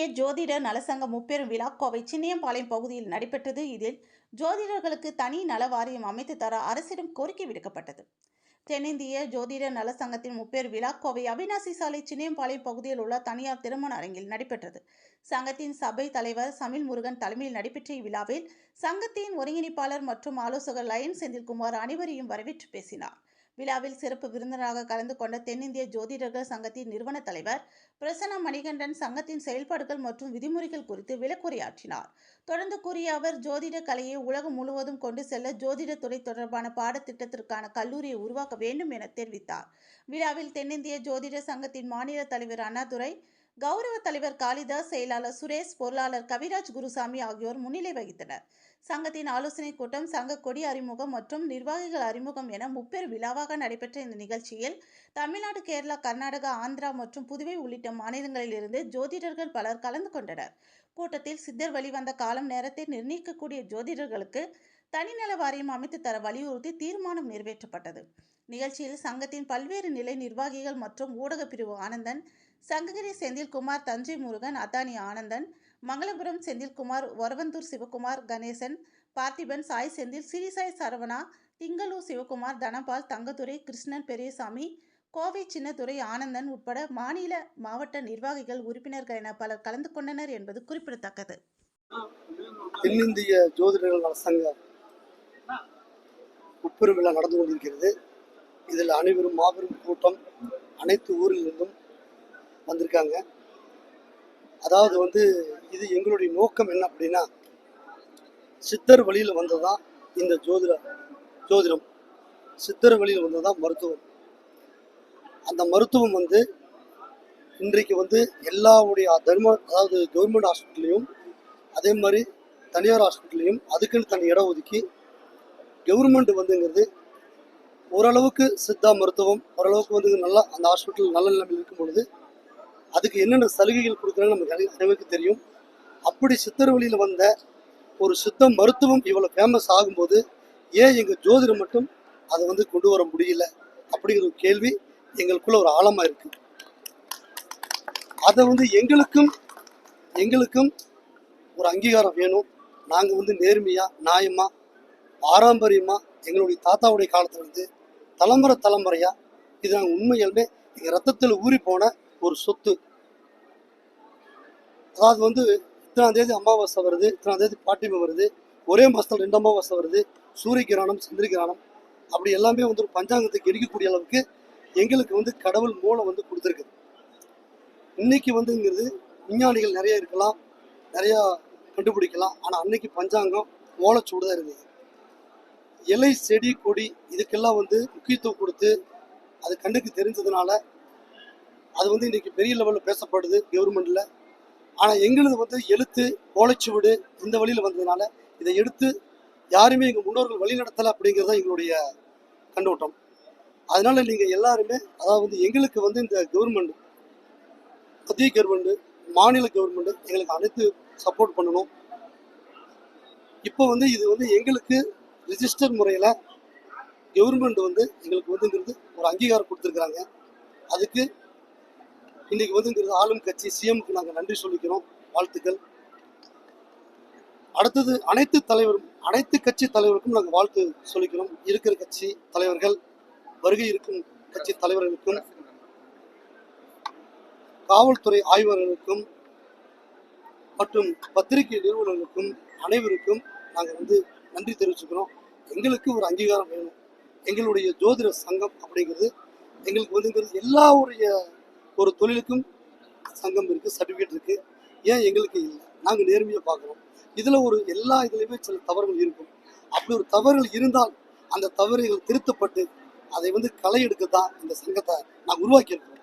தென்னிந்திய ஜோதிட நலசங்க முப்பெரும் விழா கோவை சின்னியம்பாளையம் பகுதியில் நடைபெற்றது. இதில் ஜோதிடர்களுக்கு தனி நல வாரியம் அமைத்து தர அரசிடம் கோரிக்கை விடுக்கப்பட்டது. தென்னிந்திய ஜோதிட நலசங்கத்தின் முப்பெரும் விழா கோவை அவிநாசி சாலை சின்னியம்பாளையம் பகுதியில் உள்ள தனியார் திருமண அரங்கில் நடைபெற்றது. சங்கத்தின் சபை தலைவர் சமில் முருகன் தலைமையில் நடைபெற்ற இவ்விழாவில் சங்கத்தின் ஒருங்கிணைப்பாளர் மற்றும் ஆலோசகர் லயன் செந்தில்குமார் அனைவரையும் வரவேற்று பேசினார். விழாவில் சிறப்பு விருந்தினராக கலந்து கொண்ட தென்னிந்திய ஜோதிடர்கள் சங்கத்தின் நிறுவன தலைவர் பிரசன்ன மணிகண்டன் சங்கத்தின் செயல்பாடுகள் மற்றும் விதிமுறைகள் குறித்து விளக்குரையாற்றினார். தொடர்ந்து கூறிய அவர், ஜோதிட கலையை உலகம் முழுவதும் கொண்டு செல்ல ஜோதிட துறை தொடர்பான பாடத்திட்டத்திற்கான கல்லூரியை உருவாக்க வேண்டும் என தெரிவித்தார். விழாவில் தென்னிந்திய ஜோதிட சங்கத்தின் மாநில தலைவர் அண்ணாதுரை, கௌரவ தலைவர் காளிதாஸ், செயலாளர் சுரேஷ், பொருளாளர் கவிராஜ் குருசாமி ஆகியோர் முன்னிலை வகித்தனர். சங்கத்தின் ஆலோசனை கூட்டம், சங்க கொடி அறிமுகம் மற்றும் நிர்வாகிகள் அறிமுகம் என முப்பெரும் விழாவாக நடைபெற்ற இந்த நிகழ்ச்சியில் தமிழ்நாடு, கேரளா, கர்நாடகா, ஆந்திரா மற்றும் புதுவை உள்ளிட்ட மாநிலங்களில் இருந்து ஜோதிடர்கள் பலர் கலந்து கொண்டனர். கூட்டத்தில் சித்தர் வழிவந்த காலம் நேரத்தை நிர்ணயிக்கக்கூடிய ஜோதிடர்களுக்கு தனிநல வாரியம் அமைத்து தர வலியுறுத்தி தீர்மானம் நிறைவேற்றப்பட்டது. நிகழ்ச்சியில் சங்கத்தின் பல்வேறு நிலை நிர்வாகிகள் மற்றும் ஊடக பிரிவு ஆனந்தன், சங்ககிரி செந்தில்குமார், தஞ்சை முருகன், அத்தானி ஆனந்தன், மங்களபுரம் செந்தில்குமார், ஒரவந்தூர் சிவகுமார், கணேசன், பார்த்திபன், சாய் செந்தில், சிறிசாய் சரவணா, திங்களூர் சிவகுமார், தனபால், தங்கத்துறை, கிருஷ்ணன், பெரியசாமி, கோவை சின்னத்துறை, ஆனந்தன் உட்பட மாநில, மாவட்ட நிர்வாகிகள், உறுப்பினர்கள் என பலர் கலந்து கொண்டனர் என்பது குறிப்பிடத்தக்கது. தென்னிந்திய ஜோதிடர்கள் நலசங்க முப்பெரும் விழா நடந்து கொண்டிருக்கிறது. இதில் அனைவரும் மாபெரும் கூட்டம், அனைத்து ஊரிலிருந்தும் வந்திருக்காங்க. அதாவது இது எங்களுடைய நோக்கம் என்ன அப்படின்னா, சித்தர் வழியில் வந்ததுதான் இந்த ஜோதிடம், சித்தர் வழியில் வந்ததுதான் மருத்துவம். அந்த மருத்துவம் இன்றைக்கு எல்லாவுடைய அதாவது கவர்மெண்ட் ஹாஸ்பிட்டல்லையும் அதே மாதிரி தனியார் ஹாஸ்பிட்டல்லையும் அதுக்குன்னு தனி இடம் ஒதுக்கி கவர்மெண்ட் ஓரளவுக்கு சித்தா மருத்துவம் ஓரளவுக்கு நல்லா அந்த ஹாஸ்பிட்டல் நல்ல நிலைமையில் இருக்கும் பொழுது அதுக்கு என்னென்ன சலுகைகள் கொடுக்குறாங்க நமக்கு அனைவருக்கு தெரியும். அப்படி சித்தர் வழியில் வந்த ஒரு சித்த மருத்துவம் இவ்வளோ ஃபேமஸ் ஆகும்போது ஏன் எங்கள் ஜோதிடம் மட்டும் அதை கொண்டு வர முடியல அப்படிங்கிற ஒரு கேள்வி எங்களுக்குள்ள ஒரு ஆழமாக இருக்குது. அதை எங்களுக்கும் ஒரு அங்கீகாரம் வேணும். நாங்கள் நேர்மையாக, நியாயமாக, பாரம்பரியமாக எங்களுடைய தாத்தாவுடைய காலத்தில் தலைமுறையாக இது நாங்கள் உண்மையாலுமே எங்கள் ரத்தத்தில் ஊறி போன ஒரு சொத்து. அதாவது இத்தனாம் தேதி அமாவாசை வருது, இத்தனாம் தேதி பாட்டிமை வருது, ஒரே மாதத்தில் 2 அமாவாசை வருது, சூரிய கிரகணம், சந்திர கிரகணம், அப்படி எல்லாமே ஒரு பஞ்சாங்கத்துக்கு எடுக்கக்கூடிய அளவுக்கு எங்களுக்கு கடவுள் மூலம் கொடுத்துருக்குது. இன்னைக்கு விஞ்ஞானிகள் நிறைய இருக்கலாம், நிறையா கண்டுபிடிக்கலாம். ஆனால் அன்னைக்கு பஞ்சாங்கம் ஓலைச்சூடு தான் இருந்தது. இலை, செடி, கொடி இதுக்கெல்லாம் முக்கியத்துவம் கொடுத்து அது கண்ணுக்கு தெரிஞ்சதுனால அது இன்னைக்கு பெரிய லெவலில் பேசப்படுது கவர்மெண்ட்ல. ஆனால் எங்களது எழுத்து, ஓலைச்சுவடு இந்த வழியில் வந்ததுனால இதை எடுத்து யாருமே எங்கள் முன்னோர்கள் வழி நடத்தலை அப்படிங்கிறது தான் எங்களுடைய கண்ணோட்டம். அதனால நீங்கள் எல்லாருமே அதாவது எங்களுக்கு இந்த கவர்மெண்ட், மத்திய கவர்மெண்ட், மாநில கவர்மெண்ட் எங்களுக்கு அனைத்து சப்போர்ட் பண்ணணும். இப்போ இது எங்களுக்கு ரிஜிஸ்டர் முறையில் கவர்மெண்ட் எங்களுக்கு ஒரு அங்கீகாரம் கொடுத்துருக்குறாங்க. அதுக்கு இன்னைக்கு ஆளும் கட்சி சிஎம்க்கு நாங்கள் நன்றி சொல்லிக்கிறோம், வாழ்த்துக்கள். அடுத்தது அனைத்து கட்சி தலைவருக்கும் நாங்கள் வாழ்த்து சொல்லிக்கிறோம். இருக்கிற கட்சி தலைவர்கள், வருகை இருக்கும் கட்சி தலைவர்களுக்கும், காவல்துறை ஆய்வாளர்களுக்கும் மற்றும் பத்திரிகை நிறுவனங்களுக்கும் அனைவருக்கும் நாங்கள் நன்றி தெரிவிச்சுக்கிறோம். எங்களுக்கு ஒரு அங்கீகாரம் வேணும். எங்களுடைய ஜோதிட சங்கம் அப்படிங்கிறது எங்களுக்கு எல்லாருடைய ஒரு தொழிலுக்கும் சங்கம் இருக்குது, சர்டிஃபிகேட் இருக்குது. ஏன் எங்களுக்கு இல்லை? நாங்கள் நேர்மையாக பார்க்குறோம். இதில் எல்லா இதுலேயுமே சில தவறுகள் இருக்கும். அப்படி ஒரு தவறுகள் இருந்தால் அந்த தவறுகள் திருத்தப்பட்டு அதை களை எடுக்க தான் இந்த சங்கத்தை நாங்கள் உருவாக்கியிருக்கோம்.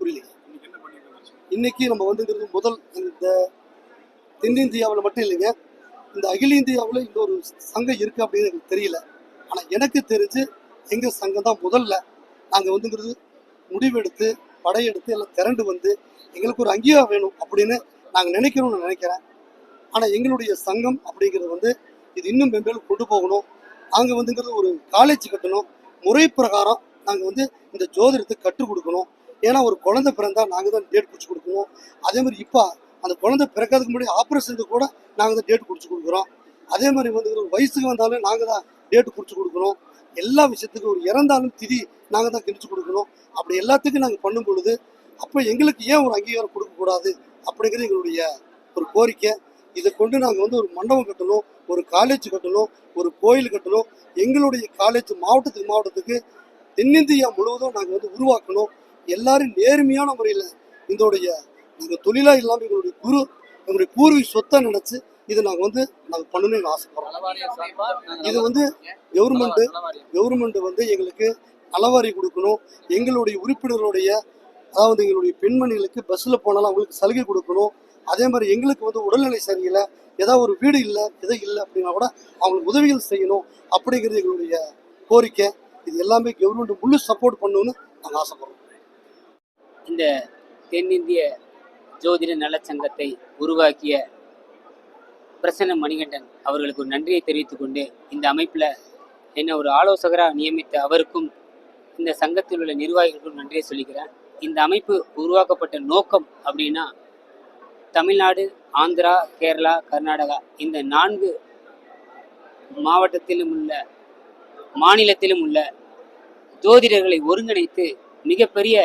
புரியல. இன்னைக்கு நம்ம முதல் இந்த தென்னிந்தியாவில் மட்டும் இல்லைங்க, இந்த அகில இந்தியாவில் இன்னொரு சங்கம் இருக்குது அப்படின்னு எனக்கு தெரியல. ஆனால் எனக்கு தெரிஞ்சு எங்கள் சங்கம் தான் முதல்ல நாங்கள் முடிவெடுத்து படையெடுத்து எல்லாம் திரண்டு எங்களுக்கு ஒரு அங்கீகாரம் வேணும் அப்படின்னு நாங்கள் நினைக்கிறோம்னு நினைக்கிறேன். ஆனால் எங்களுடைய சங்கம் அப்படிங்கிறது இது இன்னும் மென்மேலும் கொண்டு போகணும். நாங்கள் ஒரு காலேஜ் கட்டணும், முறை பிரகாரம் நாங்கள் இந்த ஜோதிடத்தை கற்றுக் கொடுக்கணும். ஏன்னா ஒரு குழந்தை பிறந்தா நாங்கள் தான் டேட் குறிச்சு கொடுக்கணும். அதே மாதிரி இப்போ அந்த குழந்தை பிறக்கிறதுக்கு முன்னாடி ஆப்ரேஷனுக்கு கூட நாங்கள் தான் டேட் குறிச்சு கொடுக்குறோம். அதே மாதிரி வந்து ஒரு வயசுக்கு வந்தாலும் நாங்கள் தான் டேட்டு குறிச்சு கொடுக்கணும். எல்லா விஷயத்துக்கும் ஒரு இறந்தாலும் திதி நாங்கள் தான் கிழிச்சு கொடுக்கணும். அப்படி எல்லாத்துக்கும் நாங்கள் பண்ணும் பொழுது அப்போ எங்களுக்கு ஏன் ஒரு அங்கீகாரம் கொடுக்கக்கூடாது அப்படிங்கிறது எங்களுடைய ஒரு கோரிக்கை. இதை கொண்டு நாங்கள் வந்து ஒரு மண்டபம் கட்டணும், ஒரு காலேஜ் கட்டணும், ஒரு கோயில் கட்டணும். எங்களுடைய காலேஜ் மாவட்டத்துக்கு தென்னிந்தியா முழுவதும் நாங்கள் வந்து உருவாக்கணும். எல்லாரும் நேர்மையான முறையில் இதோடைய நாங்கள் தொழிலாக இல்லாமல் எங்களுடைய பூர்வீக சொத்தை நினச்சி இதை நாங்கள் பண்ணணும்னு எங்கள் ஆசைப்படுறோம். இது வந்து கவர்மெண்ட் வந்து எங்களுக்கு நலவாரி கொடுக்கணும். எங்களுடைய உறுப்பினர்களுடைய அதாவது எங்களுடைய பெண்மணிகளுக்கு பஸ்ஸில் போனாலும் அவங்களுக்கு சலுகை கொடுக்கணும். அதே மாதிரி எங்களுக்கு வந்து உடல்நிலை சரியில்லை, ஏதாவது ஒரு வீடு இல்லை, எதை இல்லை அப்படின்னா கூட அவங்களுக்கு உதவிகள் செய்யணும் அப்படிங்கிறது எங்களுடைய கோரிக்கை. இது எல்லாமே கவர்மெண்ட் முழு சப்போர்ட் பண்ணணும்னு நாங்கள் ஆசைப்படுறோம். இந்த தென்னிந்திய ஜோதிட நலச்சங்கத்தை உருவாக்கிய பிரசன்ன மணிகண்டன் அவர்களுக்கு ஒரு நன்றியை தெரிவித்துக் கொண்டு, இந்த அமைப்பில் என்னை ஒரு ஆலோசகராக நியமித்த அவருக்கும் இந்த சங்கத்தில் உள்ள நிர்வாகிகளுக்கும் நன்றியை சொல்லிக்கிறேன். இந்த அமைப்பு உருவாக்கப்பட்ட நோக்கம் அப்படின்னா, தமிழ்நாடு, ஆந்திரா, கேரளா, கர்நாடகா இந்த 4 மாவட்டத்திலும் உள்ள மாநிலத்திலும் உள்ள ஜோதிடர்களை ஒருங்கிணைத்து மிகப்பெரிய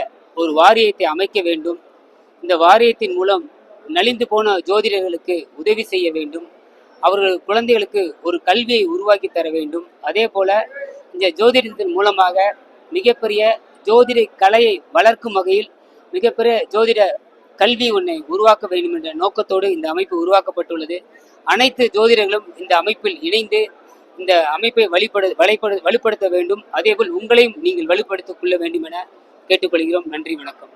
ஒரு வாரியத்தை அமைக்க வேண்டும். இந்த வாரியத்தின் மூலம் நலிந்து போன ஜோதிடர்களுக்கு உதவி செய்ய வேண்டும். அவர்கள் குழந்தைகளுக்கு ஒரு கல்வியை உருவாக்கி தர வேண்டும். அதே போல இந்த ஜோதிடத்தின் மூலமாக மிகப்பெரிய ஜோதிட கலையை வளர்க்கும் வகையில் மிகப்பெரிய ஜோதிட கல்வி ஒன்றை உருவாக்க வேண்டும் என்ற நோக்கத்தோடு இந்த அமைப்பு உருவாக்கப்பட்டுள்ளது. அனைத்து ஜோதிடர்களும் இந்த அமைப்பில் இணைந்து இந்த அமைப்பை வலுப்படுத்த வேண்டும். அதேபோல் உங்களையும் நீங்கள் வலுப்படுத்திக் கொள்ள வேண்டும் என கேட்டுக்கொள்கிறோம். நன்றி, வணக்கம்.